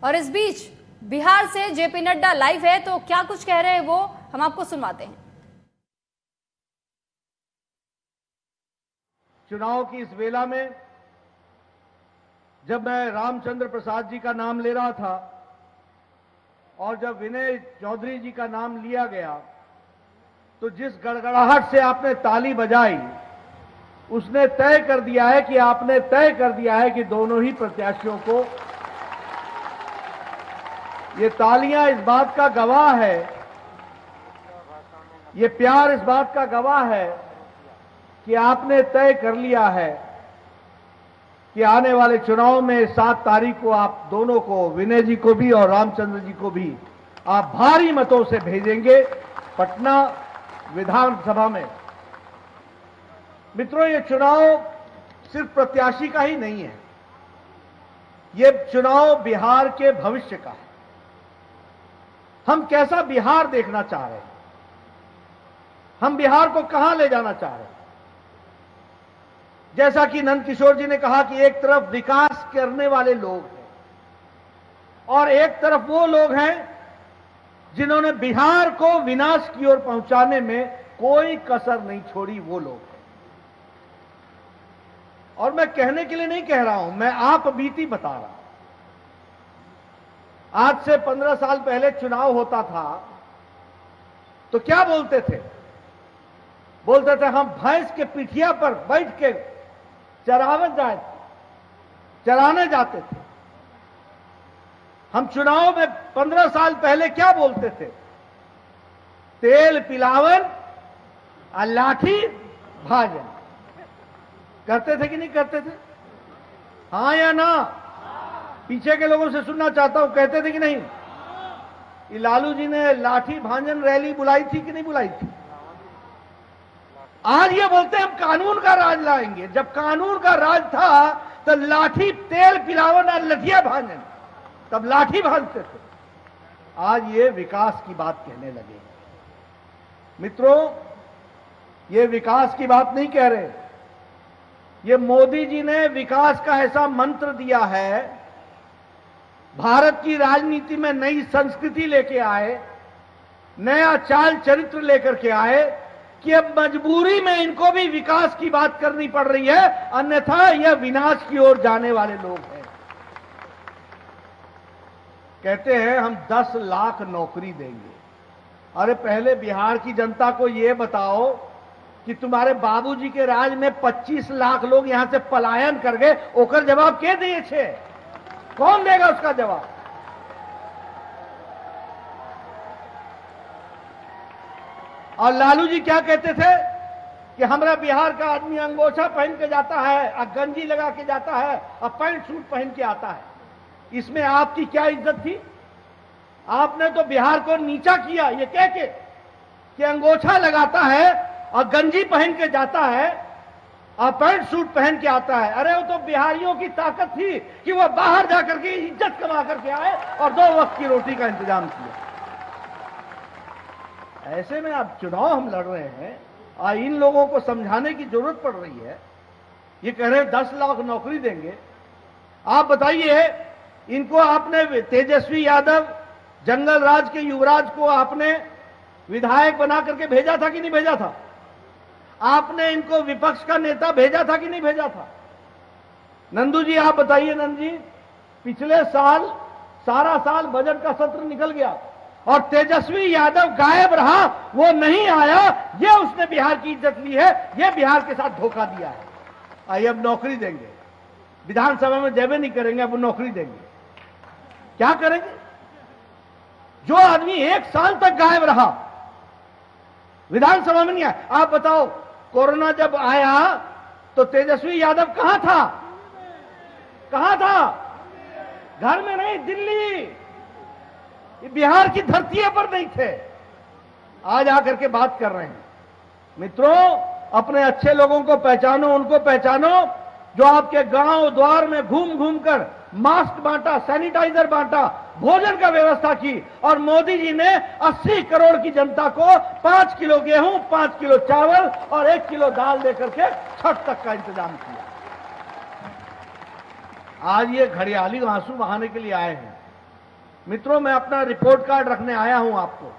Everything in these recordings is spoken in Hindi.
और इस बीच बिहार से जेपी नड्डा लाइव है, तो क्या कुछ कह रहे हैं वो हम आपको सुनवाते हैं। चुनाव की इस वेला में जब मैं रामचंद्र प्रसाद जी का नाम ले रहा था और जब विनय चौधरी जी का नाम लिया गया, तो जिस गड़गड़ाहट से आपने ताली बजाई, उसने तय कर दिया है कि आपने तय कर दिया है कि दोनों ही प्रत्याशियों को, ये तालियां इस बात का गवाह है, ये प्यार इस बात का गवाह है कि आपने तय कर लिया है कि आने वाले चुनाव में 7 तारीख को आप दोनों को, विनय जी को भी और रामचंद्र जी को भी, आप भारी मतों से भेजेंगे पटना विधानसभा में। मित्रों, ये चुनाव सिर्फ प्रत्याशी का ही नहीं है, ये चुनाव बिहार के भविष्य का है। हम कैसा बिहार देखना चाह रहे हैं, हम बिहार को कहां ले जाना चाह रहे हैं। जैसा कि नंद किशोर जी ने कहा कि एक तरफ विकास करने वाले लोग हैं और एक तरफ वो लोग हैं जिन्होंने बिहार को विनाश की ओर पहुंचाने में कोई कसर नहीं छोड़ी, वो लोग हैं। और मैं कहने के लिए नहीं कह रहा हूं, मैं आप बीती बता रहा हूं। आज से 15 साल पहले चुनाव होता था तो क्या बोलते थे? बोलते थे हम भैंस के पिठिया पर बैठ के चराने जाते थे। हम चुनाव में 15 साल पहले क्या बोलते थे? तेल पिलावन और लाठी भाजन। करते थे कि नहीं करते थे? हां या ना? पीछे के लोगों से सुनना चाहता हूं, कहते थे कि नहीं? ये लालू जी ने लाठी भांजन रैली बुलाई थी कि नहीं बुलाई थी? आज ये बोलते हैं हम कानून का राज लाएंगे। जब कानून का राज था तो लाठी, तेल पिलावन और लठिया भांजन, तब लाठी भांजते थे। आज ये विकास की बात कहने लगे। मित्रों, ये विकास की बात नहीं कह रहे, ये मोदी जी ने विकास का ऐसा मंत्र दिया है, भारत की राजनीति में नई संस्कृति लेके आए, नया चाल चरित्र लेकर के आए कि अब मजबूरी में इनको भी विकास की बात करनी पड़ रही है, अन्यथा यह विनाश की ओर जाने वाले लोग हैं। कहते हैं हम 10 लाख नौकरी देंगे। अरे पहले बिहार की जनता को यह बताओ कि तुम्हारे बाबूजी के राज में 25 लाख लोग यहां से पलायन कर गए, ओकर जवाब के दिए छे? कौन देगा उसका जवाब? और लालू जी क्या कहते थे कि हमारा बिहार का आदमी अंगोछा पहन के जाता है और गंजी लगा के जाता है और पैंट सूट पहन के आता है। इसमें आपकी क्या इज्जत थी? आपने तो बिहार को नीचा किया ये कह के कि अंगोछा लगाता है और गंजी पहन के जाता है और पैंट सूट पहन के आता है। अरे वो तो बिहारियों की ताकत थी कि वो बाहर जाकर के इज्जत कमा करके आए और 2 वक्त की रोटी का इंतजाम किया। ऐसे में अब चुनाव हम लड़ रहे हैं और इन लोगों को समझाने की जरूरत पड़ रही है। ये कह रहे हैं 10 लाख नौकरी देंगे। आप बताइए, इनको आपने, तेजस्वी यादव जंगल राज के युवराज को आपने विधायक बना करके भेजा था कि नहीं भेजा था? आपने इनको विपक्ष का नेता भेजा था कि नहीं भेजा था? नंदू जी आप बताइए। नंद जी, पिछले साल सारा साल बजट का सत्र निकल गया और तेजस्वी यादव गायब रहा, वो नहीं आया। ये उसने बिहार की इज्जत ली है, ये बिहार के साथ धोखा दिया है। आइए अब नौकरी देंगे, विधानसभा में जबे नहीं करेंगे, अब नौकरी देंगे। क्या करेंगे? जो आदमी 1 साल तक गायब रहा, विधानसभा में नहीं आया। आप बताओ, कोरोना जब आया तो तेजस्वी यादव कहां था? कहां था? घर में नहीं, दिल्ली, बिहार की धरती पर नहीं थे। आज आकर के बात कर रहे हैं। मित्रों, अपने अच्छे लोगों को पहचानो, उनको पहचानो जो आपके गांव द्वार में घूम घूम कर मास्क बांटा, सैनिटाइजर बांटा, भोजन का व्यवस्था की। और मोदी जी ने 80 करोड़ की जनता को 5 किलो गेहूं, 5 किलो चावल और 1 किलो दाल देकर के छठ तक का इंतजाम किया। आज ये घड़ियाली आंसू बहाने के लिए आए हैं मित्रों, मैं अपना रिपोर्ट कार्ड रखने आया हूं आपको।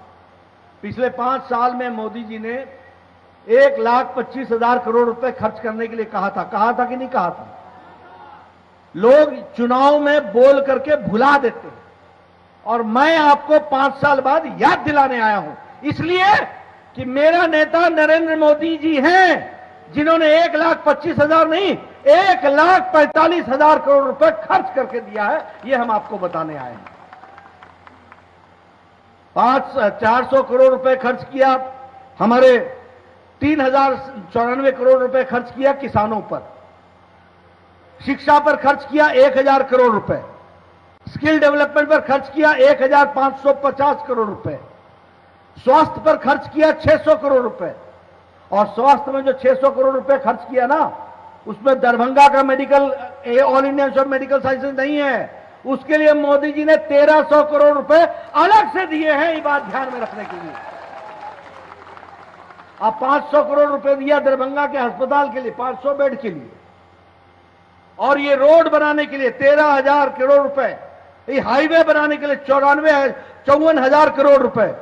पिछले 5 साल में मोदी जी ने 1,25,000 करोड़ रुपए खर्च करने के लिए कहा था कि नहीं कहा था? लोग चुनाव में बोल करके भुला देते हैं और मैं आपको 5 साल बाद याद दिलाने आया हूं, इसलिए कि मेरा नेता नरेंद्र मोदी जी हैं, जिन्होंने 1,25,000 नहीं 1,45,000 करोड़ रुपए खर्च करके दिया है। यह हम आपको बताने आए हैं। 400 करोड़ रुपए खर्च किया हमारे 3,094 करोड़ रुपए खर्च किया किसानों पर, शिक्षा पर खर्च किया 1,000 करोड़ रुपए, स्किल डेवलपमेंट पर खर्च किया 1,550 करोड़ रुपए, स्वास्थ्य पर खर्च किया 600 करोड़ रुपए। और स्वास्थ्य में जो 600 करोड़ रुपए खर्च किया ना, उसमें दरभंगा का medical all India institute of medical sciences नहीं है, उसके लिए मोदी जी ने 1,300 करोड़ रुपए अलग से दिए हैं, ये बात ध्यान में रखने के लिए। अब 500 करोड़ रुपए दिया दरभंगा के अस्पताल के लिए, 500 बेड के लिए, और ये रोड बनाने के लिए 13,000 करोड़ रुपए, ये हाईवे बनाने के लिए 54,000 करोड़ रुपए,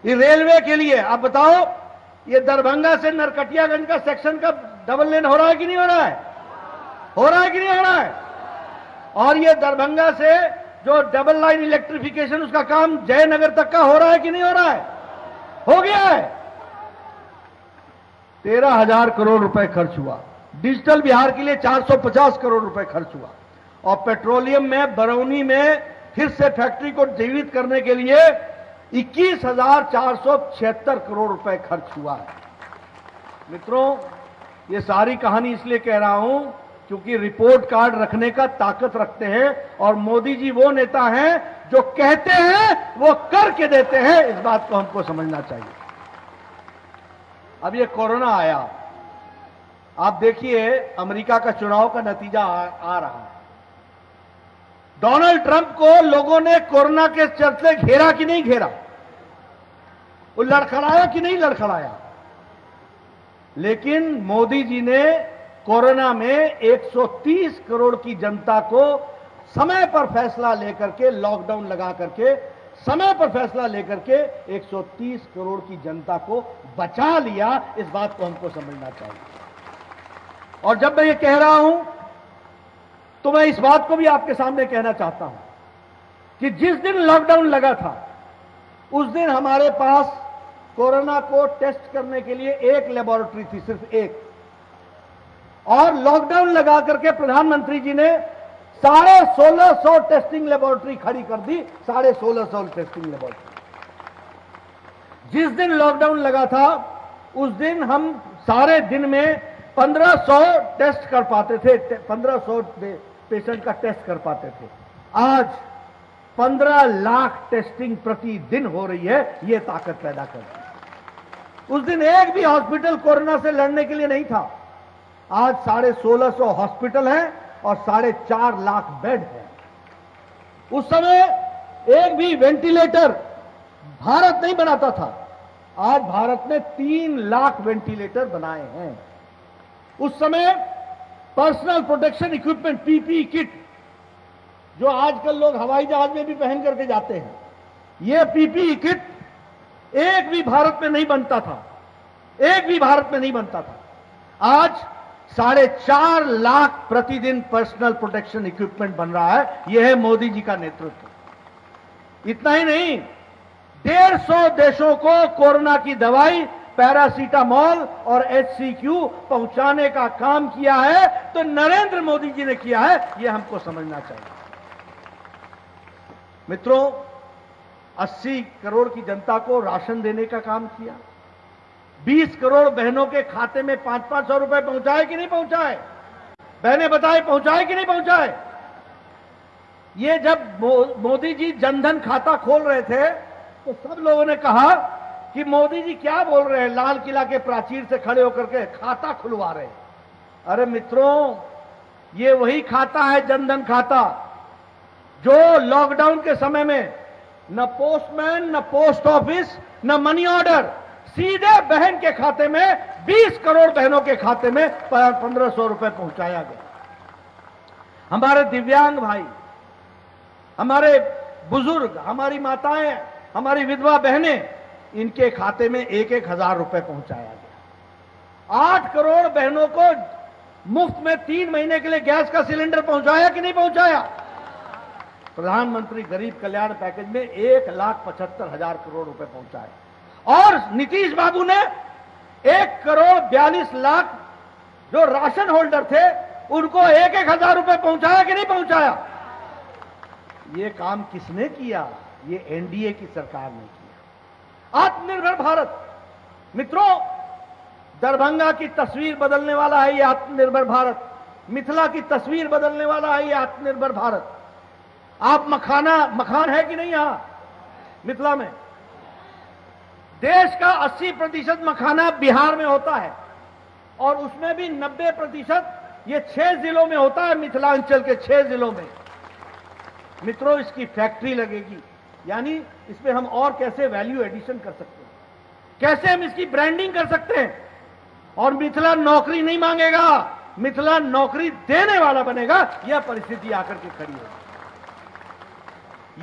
ये रेलवे के लिए। आप बताओ, ये दरभंगा से नरकटियागंज का सेक्शन का डबल लेन हो रहा है कि नहीं हो रहा है? हो रहा है कि नहीं हो रहा है? और ये दरभंगा से जो डबल लाइन इलेक्ट्रिफिकेशन, उसका काम जयनगर तक का हो रहा है कि नहीं हो रहा है? हो गया है। 13,000 करोड़ रुपए खर्च हुआ। डिजिटल बिहार के लिए 450 करोड़ रुपए खर्च हुआ। और पेट्रोलियम में बरौनी में फिर से फैक्ट्री को जीवित करने के लिए 21,476 करोड़ रुपए खर्च हुआ है। मित्रों, ये सारी कहानी इसलिए कह रहा हूं क्योंकि रिपोर्ट कार्ड रखने का ताकत रखते हैं, और मोदी जी वो नेता हैं जो कहते हैं वो करके देते हैं। इस बात को हमको समझना चाहिए। अब ये कोरोना आया, आप देखिए अमेरिका का चुनाव का नतीजा आ रहा है। डोनाल्ड ट्रंप को लोगों ने कोरोना के चलते घेरा कि नहीं घेरा? वो लड़खड़ाया कि नहीं लड़खड़ाया? लेकिन मोदी जी ने कोरोना में 130 करोड़ की जनता को समय पर फैसला लेकर के, लॉकडाउन लगा करके समय पर फैसला लेकर के 130 करोड़ की जनता को बचा लिया। इस बात को हमको समझना चाहिए। और जब मैं ये कह रहा हूं तो मैं इस बात को भी आपके सामने कहना चाहता हूं कि जिस दिन लॉकडाउन लगा था, उस दिन हमारे पास कोरोना को टेस्ट करने के लिए एक लेबोरेटरी थी, सिर्फ एक। और लॉकडाउन लगा करके प्रधानमंत्री जी ने 1,650 टेस्टिंग लेबोरेटरी खड़ी कर दी। 1,650 टेस्टिंग लेबोरेटरी। जिस दिन लॉकडाउन लगा था, उस दिन हम सारे दिन में 1,500 टेस्ट कर पाते थे, 1,500 पेशेंट का टेस्ट कर पाते थे। आज 15 लाख टेस्टिंग प्रतिदिन हो रही है। यह ताकत पैदा करती है। उस दिन एक भी हॉस्पिटल कोरोना से लड़ने के लिए नहीं था। आज 1,650 हॉस्पिटल हैं और 4.5 लाख बेड हैं। उस समय एक भी वेंटिलेटर भारत नहीं बनाता था। आज भारत ने 3 लाख वेंटिलेटर बनाए हैं। उस समय personal protection equipment, PPE kit, जो आजकल लोग हवाई जहाज में भी पहन करके जाते हैं, यह पीपीई किट एक भी भारत में नहीं बनता था। एक भी भारत में नहीं बनता था। आज 4.5 लाख प्रतिदिन पर्सनल प्रोटेक्शन इक्विपमेंट बन रहा है। यह है मोदी जी का नेतृत्व। इतना ही नहीं, 150 देशों को कोरोना की दवाई पैरासीटामोल और HCQ पहुंचाने का काम किया है, तो नरेंद्र मोदी जी ने किया है। यह हमको समझना चाहिए। मित्रों, 80 करोड़ की जनता को राशन देने का काम किया। 20 करोड़ बहनों के खाते में 500-500 रुपए पहुंचाए कि नहीं पहुंचाए? बहनें बताए, पहुंचाए कि नहीं पहुंचाए? ये जब मोदी जी जनधन खाता खोल रहे थे तो सब लोगों ने कहा कि मोदी जी क्या बोल रहे हैं, लाल किला के प्राचीर से खड़े होकर के खाता खुलवा रहे हैं। अरे मित्रों, ये वही खाता है, जनधन खाता, जो लॉकडाउन के समय में न पोस्टमैन, न पोस्ट ऑफिस, न मनी ऑर्डर, सीधे बहन के खाते में 20 करोड़ बहनों के खाते में 1,500 रुपए पहुंचाया गया। हमारे दिव्यांग भाई, हमारे बुजुर्ग, हमारी माताएं, हमारी विधवा बहनें, इनके खाते में 1,000 रुपए पहुंचाया गया। 8 करोड़ बहनों को मुफ्त में 3 महीने के लिए गैस का सिलेंडर पहुंचाया कि नहीं पहुंचाया? प्रधानमंत्री गरीब कल्याण पैकेज में 1,75,000 करोड़ रुपए पहुंचाए। और नीतीश बाबू ने 1,42,00,000 जो राशन होल्डर थे उनको 1,000 रुपए पहुंचाया कि नहीं पहुंचाया? ये काम किसने किया? ये एनडीए की सरकार ने किया। आत्मनिर्भर भारत, मित्रों, दरभंगा की तस्वीर बदलने वाला है ये आत्मनिर्भर भारत। मिथिला की तस्वीर बदलने वाला है ये आत्मनिर्भर भारत। आप मखान है कि नहीं यहां मिथिला में? देश का 80% मखाना बिहार में होता है और उसमें भी 90% ये 6 जिलों में होता है, मिथिलांचल के 6 जिलों में। मित्रों, इसकी फैक्ट्री लगेगी, यानी इसमें हम और कैसे वैल्यू एडिशन कर सकते हैं, कैसे हम इसकी ब्रांडिंग कर सकते हैं। और मिथिला नौकरी नहीं मांगेगा, मिथिला नौकरी देने वाला बनेगा। यह परिस्थिति आकर के खड़ी है।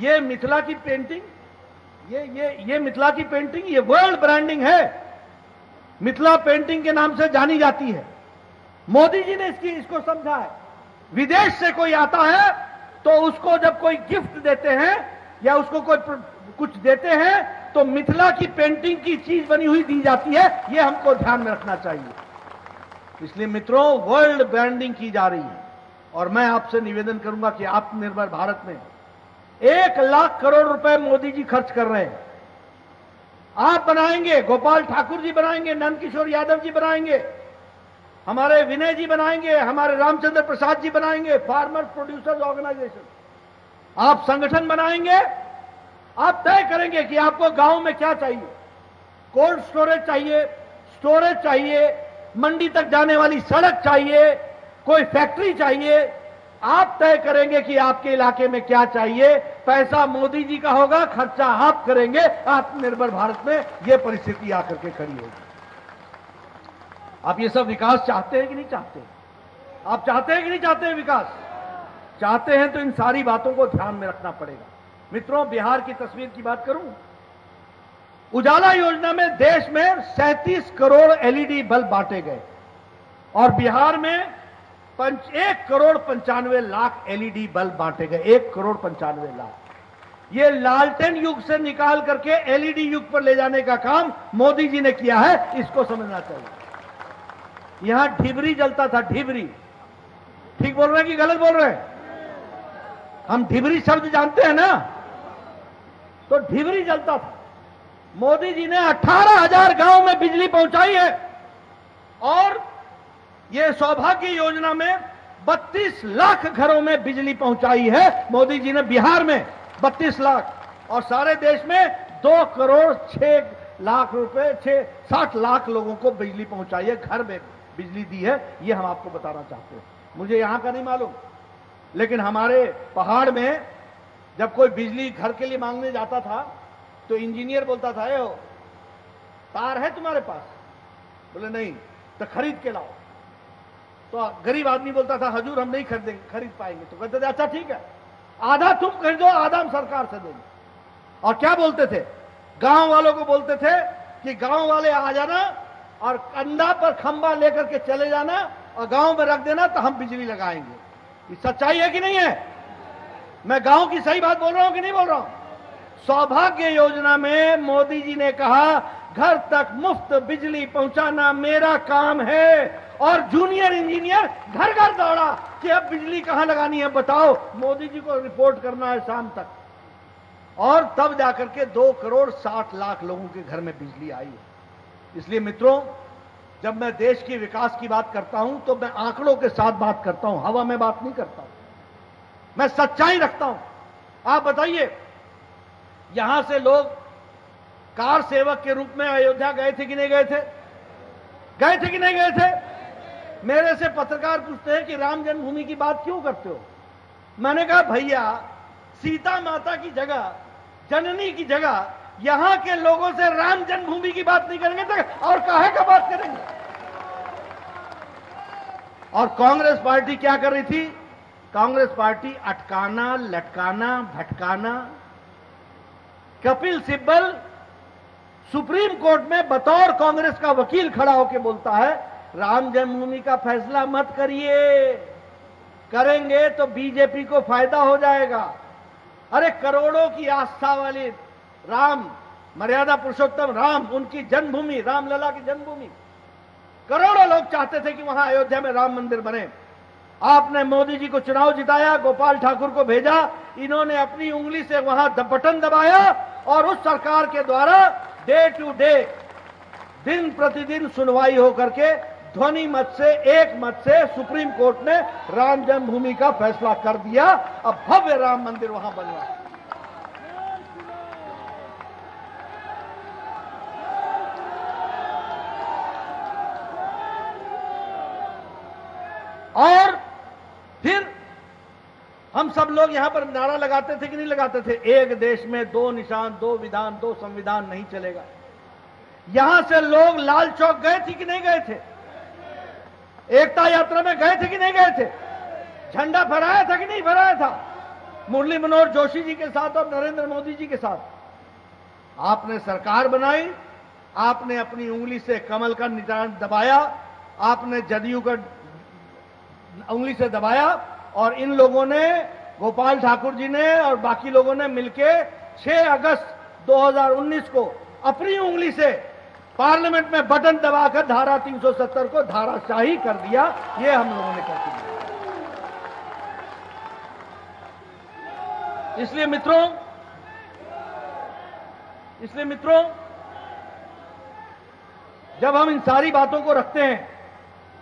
ये मिथिला की पेंटिंग, ये मिथिला की पेंटिंग, ये वर्ल्ड ब्रांडिंग है, मिथिला पेंटिंग के नाम से जानी जाती है। मोदी जी ने इसको समझा है। विदेश से कोई आता है तो उसको जब कोई गिफ्ट देते हैं या उसको कोई कुछ देते हैं तो मिथिला की पेंटिंग की चीज बनी हुई दी जाती है। यह हमको ध्यान में रखना चाहिए। इसलिए मित्रों, वर्ल्ड ब्रांडिंग की जा रही है और मैं आपसे निवेदन करूंगा कि आत्मनिर्भर भारत में 1,00,000 करोड़ रुपए मोदी जी खर्च कर रहे हैं। आप बनाएंगे, गोपाल ठाकुर जी बनाएंगे, नंद किशोर यादव जी बनाएंगे, हमारे विनय जी बनाएंगे, हमारे रामचंद्र प्रसाद जी बनाएंगे, फार्मर प्रोड्यूसर्स ऑर्गेनाइजेशन। आप संगठन बनाएंगे, आप तय करेंगे कि आपको गांव में क्या चाहिए। कोल्ड स्टोरेज चाहिए, मंडी तक जाने वाली सड़क चाहिए, कोई फैक्ट्री चाहिए। आप तय करेंगे कि आपके इलाके में क्या चाहिए। पैसा मोदी जी का होगा, खर्चा आप करेंगे। आत्मनिर्भर भारत में यह परिस्थिति आकर के खड़ी होगी। आप ये सब विकास चाहते हैं कि नहीं चाहते? आप चाहते हैं कि नहीं चाहते हैं विकास? चाहते हैं तो इन सारी बातों को ध्यान में रखना पड़ेगा। मित्रों, बिहार की तस्वीर की बात करूं, उजाला योजना में देश में 37 करोड़ एलईडी बल्ब बांटे गए और बिहार में 1,95,00,000 एलईडी बल्ब बांटे गए। 1,95,00,000। ये लालटेन युग से निकाल करके एलईडी युग पर ले जाने का काम मोदी जी ने किया है, इसको समझना चाहिए। यहां ढिबरी जलता था, ढिबरी। ठीक बोल रहे हैं कि गलत बोल रहे हैं? हम ढिबरी शब्द जानते हैं ना? तो ढिबरी जलता था। मोदी जी ने 18,000 गांव में बिजली पहुंचाई है और ये सौभाग्य योजना में 32 लाख घरों में बिजली पहुंचाई है मोदी जी ने। बिहार में 32 लाख और सारे देश में 2 करोड़ 6 लाख रुपए 60 लाख लोगों को बिजली पहुंचाई है, घर में बिजली दी है। ये हम आपको बताना चाहते हैं। मुझे यहां का नहीं मालूम, लेकिन हमारे पहाड़ में जब कोई बिजली घर के लिए मांगने जाता था तो इंजीनियर बोलता था, ए तार है तुम्हारे पास? बोले नहीं, तो खरीद के लाओ। तो गरीब आदमी बोलता था, हजूर हम नहीं खरीद पाएंगे। तो कहते थे अच्छा ठीक है, आधा तुम खरीदो, आधा हम सरकार से देंगे। और क्या बोलते थे? गांव वालों को बोलते थे कि गांव वाले आ जाना और कंधा पर खंबा लेकर के चले जाना और गांव में रख देना तो हम बिजली लगाएंगे। ये सच्चाई है कि नहीं है? मैं गांव की सही बात बोल रहा हूं कि नहीं बोल रहा हूं? सौभाग्य योजना में मोदी जी ने कहा घर तक मुफ्त बिजली पहुंचाना मेरा काम है। और जूनियर इंजीनियर घर घर दौड़ा कि अब बिजली कहां लगानी है बताओ, मोदी जी को रिपोर्ट करना है शाम तक। और तब जाकर के 2 करोड़ 60 लाख लोगों के घर में बिजली आई है। इसलिए मित्रों, जब मैं देश के विकास की बात करता हूं तो मैं आंकड़ों के साथ बात करता हूं, हवा में बात नहीं करता हूं, मैं सच्चाई रखता हूं। आप बताइए, यहां से लोग कार सेवक के रूप में अयोध्या गए थे कि नहीं गए थे? गए थे कि नहीं गए थे? मेरे से पत्रकार पूछते हैं कि राम जन्मभूमि की बात क्यों करते हो? मैंने कहा भैया, सीता माता की जगह, जननी की जगह यहां के लोगों से राम जन्मभूमि की बात नहीं करेंगे तो और काहे का बात करेंगे? और कांग्रेस पार्टी क्या कर रही थी? कांग्रेस पार्टी अटकाना, लटकाना, भटकाना, कपिल सिब्बल सुप्रीम कोर्ट में बतौर कांग्रेस का वकील खड़ा होकर बोलता है राम जन्मभूमि का फैसला मत करिए, करेंगे तो बीजेपी को फायदा हो जाएगा। अरे करोड़ों की आस्था वाली राम, मर्यादा पुरुषोत्तम राम, उनकी जन्मभूमि, रामलला की जन्मभूमि, करोड़ों लोग चाहते थे कि वहां अयोध्या में राम मंदिर बने। आपने मोदी जी को चुनाव जिताया, गोपाल ठाकुर को भेजा, इन्होंने अपनी उंगली से वहां बटन दबाया और उस सरकार के द्वारा डे टू डे, दिन प्रतिदिन सुनवाई होकर के ध्वनि मत से, एक मत से सुप्रीम कोर्ट ने राम जन्मभूमि का फैसला कर दिया। अब भव्य राम मंदिर वहां बन रहा है। और फिर हम सब लोग यहां पर नारा लगाते थे कि नहीं लगाते थे, एक देश में दो निशान, दो विधान, दो संविधान नहीं चलेगा। यहां से लोग लाल चौक गए थे कि नहीं गए थे? एकता यात्रा में गए थे कि नहीं गए थे? झंडा फहराया था कि नहीं फहराया था? मुरली मनोहर जोशी जी के साथ और नरेंद्र मोदी जी के साथ आपने सरकार बनाई, आपने अपनी उंगली से कमल का निशान दबाया, आपने जदयू का उंगली से दबाया और इन लोगों ने, गोपाल ठाकुर जी ने और बाकी लोगों ने मिलके 6 अगस्त 2019 को अपनी उंगली से पार्लियामेंट में बटन दबाकर धारा 370 को धाराशाही कर दिया। ये हम लोगों ने कर दिया। इसलिए मित्रों, जब हम इन सारी बातों को रखते हैं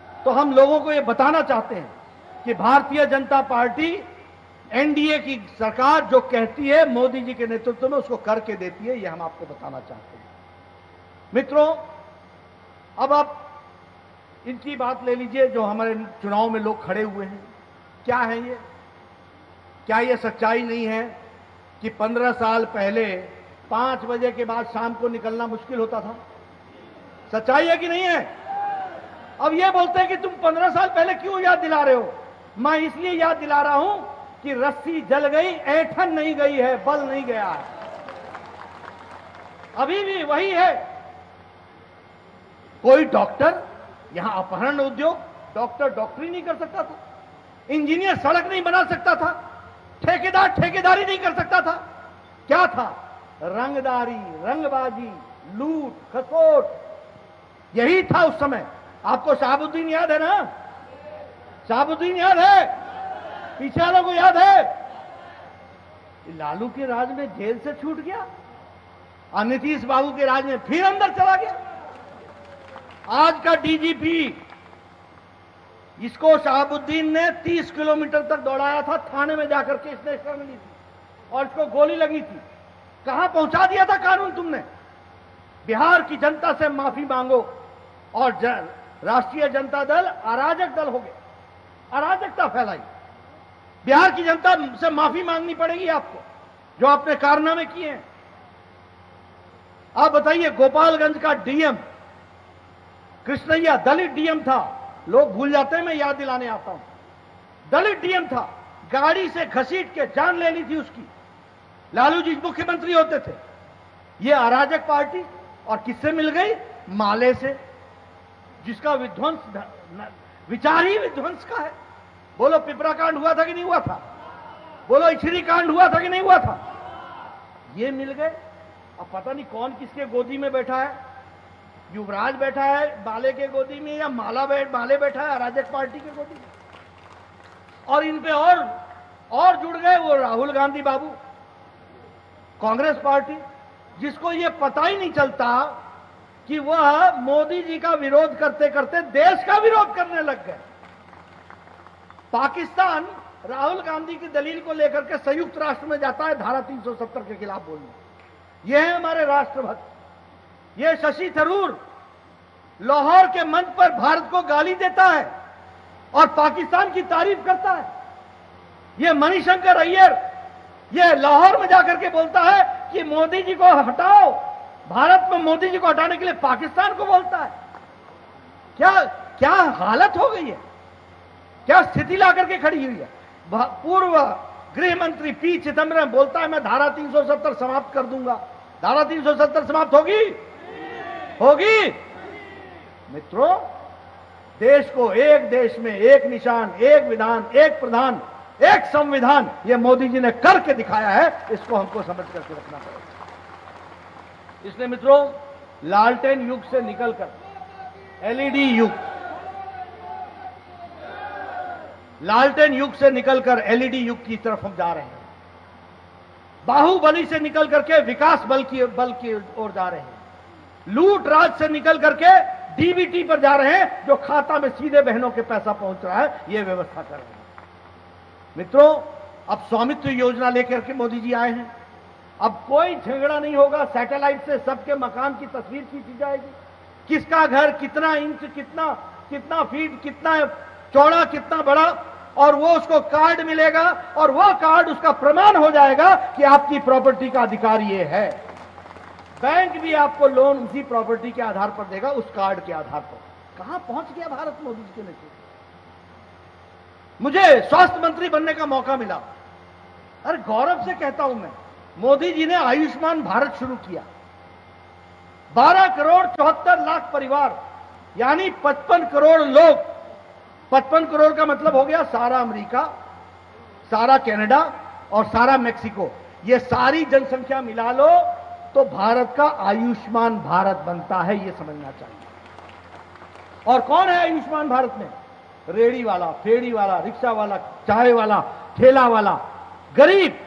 तो हम लोगों को यह बताना चाहते हैं कि भारतीय जनता पार्टी, एनडीए की सरकार जो कहती है मोदी जी के नेतृत्व में उसको करके देती है। यह हम आपको बताना चाहते हैं। मित्रों, अब आप इनकी बात ले लीजिए जो हमारे चुनाव में लोग खड़े हुए हैं। क्या है ये? क्या ये सच्चाई नहीं है कि 15 साल पहले 5 बजे के बाद शाम को निकलना मुश्किल होता था? सच्चाई है कि नहीं है? अब ये बोलते हैं कि तुम 15 साल पहले क्यों याद दिला रहे हो? मैं इसलिए याद दिला रहा हूं कि रस्सी जल गई, ऐंठन नहीं गई है, बल नहीं गया है। अभी भी वही है। कोई डॉक्टर, यहां अपहरण उद्योग, डॉक्टर डॉक्टरी नहीं कर सकता था, इंजीनियर सड़क नहीं बना सकता था, ठेकेदार ठेकेदारी नहीं कर सकता था। क्या था? रंगदारी, रंगबाजी, लूट खसोट, यही था उस समय। आपको शहाबुद्दीन याद है ना? शहाबुद्दीन याद है? पीछे वालों को याद है? लालू के राज में जेल से छूट गया और नीतीश बाबू के राज में फिर अंदर चला गया। आज का डीजीपी, इसको शहाबुद्दीन ने 30 किलोमीटर तक दौड़ाया था, थाने में जाकर के इसने शरण ली थी और इसको गोली लगी थी। कहां पहुंचा दिया था कानून तुमने? बिहार की जनता से माफी मांगो और राष्ट्रीय जनता दल अराजक दल हो गए, अराजकता फैलाई। बिहार की जनता से माफी मांगनी पड़ेगी आपको जो आपने कारनामे किए हैं। आप बताइए, गोपालगंज का डीएम कृष्णैया दलित डीएम था, लोग भूल जाते हैं, मैं याद दिलाने आता हूं। दलित डीएम था, गाड़ी से घसीट के जान ले ली थी उसकी। लालू जी मुख्यमंत्री होते थे। यह अराजक पार्टी और किससे मिल गई? माले से, जिसका विध्वंस, विचार ही विध्वंस का है। बोलो पिपरा कांड हुआ था कि नहीं हुआ था? बोलो इछरी कांड हुआ था कि नहीं हुआ था? ये मिल गए। अब पता नहीं कौन किसके गोदी में बैठा है, युवराज बैठा है माले के गोदी में या माले बैठा है अराजक पार्टी के गोदी में। और इन पे और जुड़ गए वो राहुल गांधी बाबू, कांग्रेस पार्टी, जिसको ये पता ही नहीं चलता कि वह मोदी जी का विरोध करते करते देश का विरोध करने लग गए। पाकिस्तान राहुल गांधी की दलील को लेकर के संयुक्त राष्ट्र में जाता है धारा 370 के खिलाफ बोलने। ये है हमारे राष्ट्रभक्त। ये शशि थरूर लाहौर के मंच पर भारत को गाली देता है और पाकिस्तान की तारीफ करता है। ये मणिशंकर अय्यर ये लाहौर में जाकर के बोलता है कि मोदी जी को हटाओ, भारत में मोदी जी को हटाने के लिए पाकिस्तान को बोलता है। क्या हालत हो गई है, क्या स्थिति ला करके खड़ी हुई है। पूर्व गृह मंत्री पी चिदम्बरम बोलता है मैं धारा 370 समाप्त कर दूंगा। धारा 370 समाप्त होगी? होगी? मित्रों, देश को एक देश में एक निशान, एक विधान, एक प्रधान, एक संविधान, यह मोदी जी ने करके दिखाया है। इसको हमको समझ करके रखना पड़ेगा। इसलिए मित्रों, लालटेन युग से निकलकर एलईडी युग, लालटेन युग से निकलकर एलईडी युग की तरफ हम जा रहे हैं। बाहुबली से निकल करके विकास बल की ओर जा रहे हैं। लूट राज से निकल करके डीबीटी पर जा रहे हैं, जो खाता में सीधे बहनों के पैसा पहुंच रहा है, यह व्यवस्था कर रहे हैं। मित्रों, अब स्वामित्व योजना लेकर के मोदी जी आए हैं। अब कोई झगड़ा नहीं होगा। सैटेलाइट से सबके मकान की तस्वीर खींची जाएगी, किसका घर कितना इंच, कितना फीट, कितना चौड़ा, कितना बड़ा, और वो उसको कार्ड मिलेगा, और वो कार्ड उसका प्रमाण हो जाएगा कि आपकी प्रॉपर्टी का अधिकार ये है। बैंक भी आपको लोन उसी प्रॉपर्टी के आधार पर देगा, उस कार्ड के आधार पर। कहां पहुंच गया भारत मोदी जी के नेतृत्व। मुझे स्वास्थ्य मंत्री बनने का मौका मिला। अरे गौरव से कहता हूं मैं, मोदी जी ने आयुष्मान भारत शुरू किया। 12 करोड़ 74 लाख परिवार, यानी 55 करोड़ लोग। 55 करोड़ का मतलब हो गया सारा अमेरिका, सारा कनाडा और सारा मेक्सिको। ये सारी जनसंख्या मिला लो तो भारत का आयुष्मान भारत बनता है, ये समझना चाहिए। और कौन है आयुष्मान भारत में? रेड़ी वाला, फेड़ी वाला, रिक्शा वाला, चाय वाला, ठेला वाला, गरीब।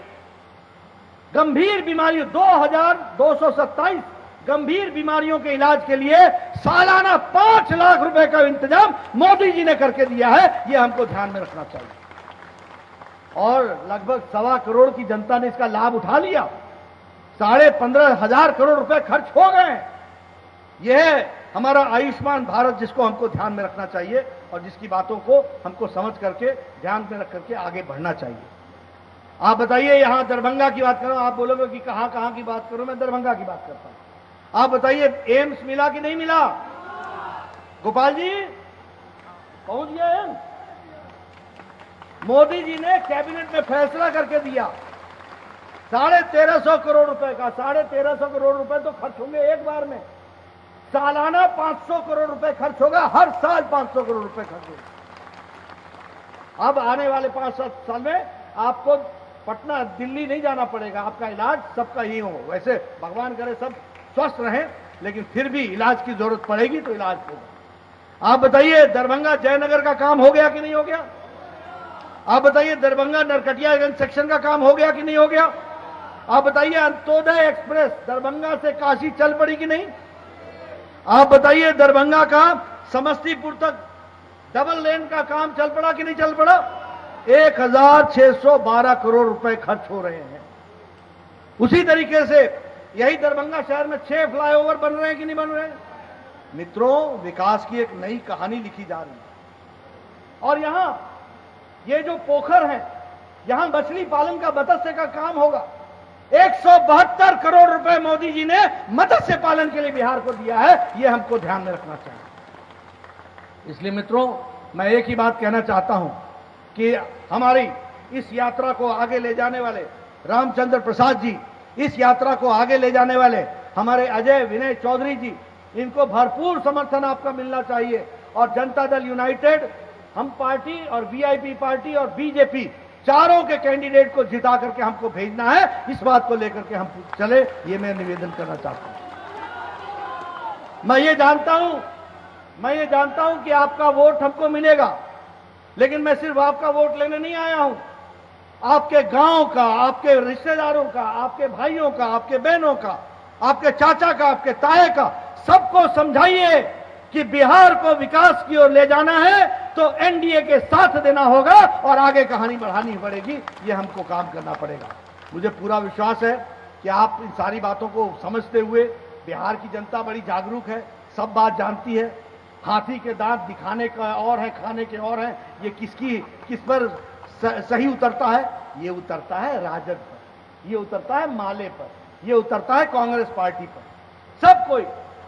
गंभीर बीमारियों 2227 गंभीर बीमारियों के इलाज के लिए सालाना 5 लाख रुपए का इंतजाम मोदी जी ने करके दिया है। यह हमको ध्यान में रखना चाहिए। और लगभग 1.25 करोड़ की जनता ने इसका लाभ उठा लिया। 15,500 करोड़ रुपए खर्च हो गए। यह हमारा आयुष्मान भारत, जिसको हमको ध्यान में रखना चाहिए और जिसकी बातों को हमको समझ करके ध्यान में रख करके आगे बढ़ना चाहिए। आप बताइए, यहां दरभंगा की बात करो, आप बोलोगे कि कहां कहां की बात करो, मैं दरभंगा की बात करता हूं। आप बताइए, एम्स मिला कि नहीं मिला? गोपाल जी पहुंच गया एम्स? मोदी जी ने कैबिनेट में फैसला करके दिया 1350 करोड़ रुपए का। 1350 करोड़ रुपए तो खर्च होंगे एक बार में। सालाना 500 करोड़ रुपए खर्च होगा, हर साल 500 करोड़ रुपए खर्च होगा। अब आने वाले 5-7 साल में आपको पटना, दिल्ली नहीं जाना पड़ेगा। आपका इलाज सबका ही हो। वैसे भगवान करे सब स्वस्थ रहें, लेकिन फिर भी इलाज की जरूरत पड़ेगी तो इलाज होगा। आप बताइए, दरभंगा जयनगर का काम हो गया कि नहीं हो गया? आप बताइए, दरभंगा नरकटियागंज सेक्शन का काम हो गया कि नहीं हो गया? आप बताइए, अंत्योदय एक्सप्रेस दरभंगा से काशी चल पड़ी कि नहीं? आप बताइए, दरभंगा का समस्तीपुर तक डबल लेन का काम चल पड़ा कि नहीं चल पड़ा? 1612 करोड़ रुपए खर्च हो रहे हैं। उसी तरीके से यही दरभंगा शहर में 6 फ्लाईओवर बन रहे हैं कि नहीं बन रहे हैं? मित्रों, विकास की एक नई कहानी लिखी जा रही है। और यहां ये जो पोखर है, यहां मछली पालन का, मत्स्य का काम होगा। 172 करोड़ रुपए मोदी जी ने मत्स्य पालन के लिए बिहार को दिया है। यह हमको ध्यान में रखना चाहिए। इसलिए मित्रों, मैं एक ही बात कहना चाहता हूं कि हमारी इस यात्रा को आगे ले जाने वाले रामचंद्र प्रसाद जी, इस यात्रा को आगे ले जाने वाले हमारे अजय विनय चौधरी जी, इनको भरपूर समर्थन आपका मिलना चाहिए। और जनता दल यूनाइटेड, हम पार्टी और वीआईपी पार्टी और बीजेपी, चारों के कैंडिडेट को जिता करके हमको भेजना है। इस बात को लेकर के हम चले, ये मैं निवेदन करना चाहता हूं। मैं ये जानता हूं कि आपका वोट हमको मिलेगा, लेकिन मैं सिर्फ आपका वोट लेने नहीं आया हूं। आपके गांव का, आपके रिश्तेदारों का, आपके भाइयों का, आपके बहनों का, आपके चाचा का, आपके ताए का, सबको समझाइए कि बिहार को विकास की ओर ले जाना है तो एनडीए के साथ देना होगा और आगे कहानी बढ़ानी पड़ेगी। ये हमको काम करना पड़ेगा। मुझे पूरा विश्वास है कि आप इन सारी बातों को समझते हुए, बिहार की जनता बड़ी जागरूक है, सब बात जानती है। हाथी के दांत दिखाने का और है, खाने के और है। ये किस पर सही उतरता है? ये उतरता है राजद पर, ये उतरता है माले पर, ये उतरता है कांग्रेस पार्टी पर। सब कोई,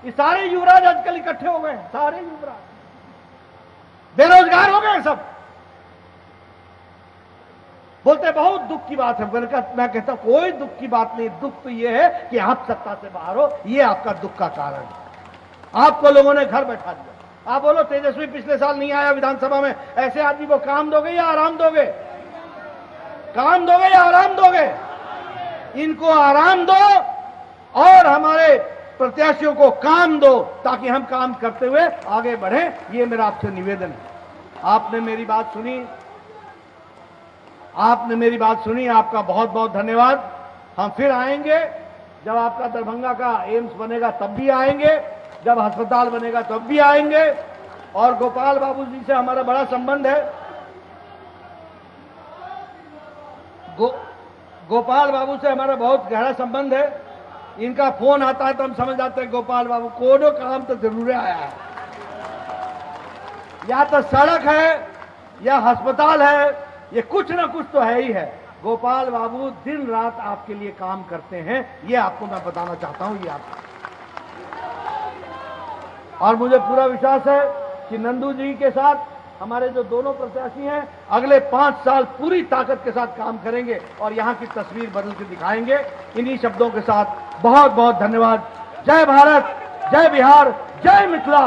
ये सारे युवराज आजकल इकट्ठे हो गए, सारे युवराज बेरोजगार हो गए सब। बोलते बहुत दुख की बात है। मैं कहता कोई दुख की बात नहीं, दुख तो ये है कि आप सत्ता से बाहर हो, ये आपका दुख का कारण है। आपको लोगों ने घर बैठा दिया। आप बोलो तेजस्वी पिछले साल नहीं आया विधानसभा में, ऐसे आदमी को काम दोगे या आराम दोगे? काम दोगे या आराम दोगे? इनको आराम दो और हमारे प्रत्याशियों को काम दो, ताकि हम काम करते हुए आगे बढ़ें। ये मेरा आपसे निवेदन है। आपने मेरी बात सुनी, आपका बहुत बहुत धन्यवाद। हम फिर आएंगे, जब आपका दरभंगा का एम्स बनेगा तब भी आएंगे, जब अस्पताल बनेगा तब भी आएंगे। और गोपाल बाबू जी से हमारा बड़ा संबंध है। गोपाल बाबू से हमारा बहुत गहरा संबंध है। इनका फोन आता है तो हम समझ जाते हैं गोपाल बाबू कोनो काम तो जरूर आया है। या तो सड़क है या अस्पताल है, ये कुछ ना कुछ तो है ही है। गोपाल बाबू दिन रात आपके लिए काम करते हैं, ये आपको मैं बताना चाहता हूं। ये आपको, और मुझे पूरा विश्वास है कि नंदू जी के साथ हमारे जो दोनों प्रत्याशी हैं अगले 5 साल पूरी ताकत के साथ काम करेंगे और यहां की तस्वीर बदल के दिखाएंगे। इन्हीं शब्दों के साथ बहुत बहुत धन्यवाद। जय भारत, जय बिहार, जय मिथिला।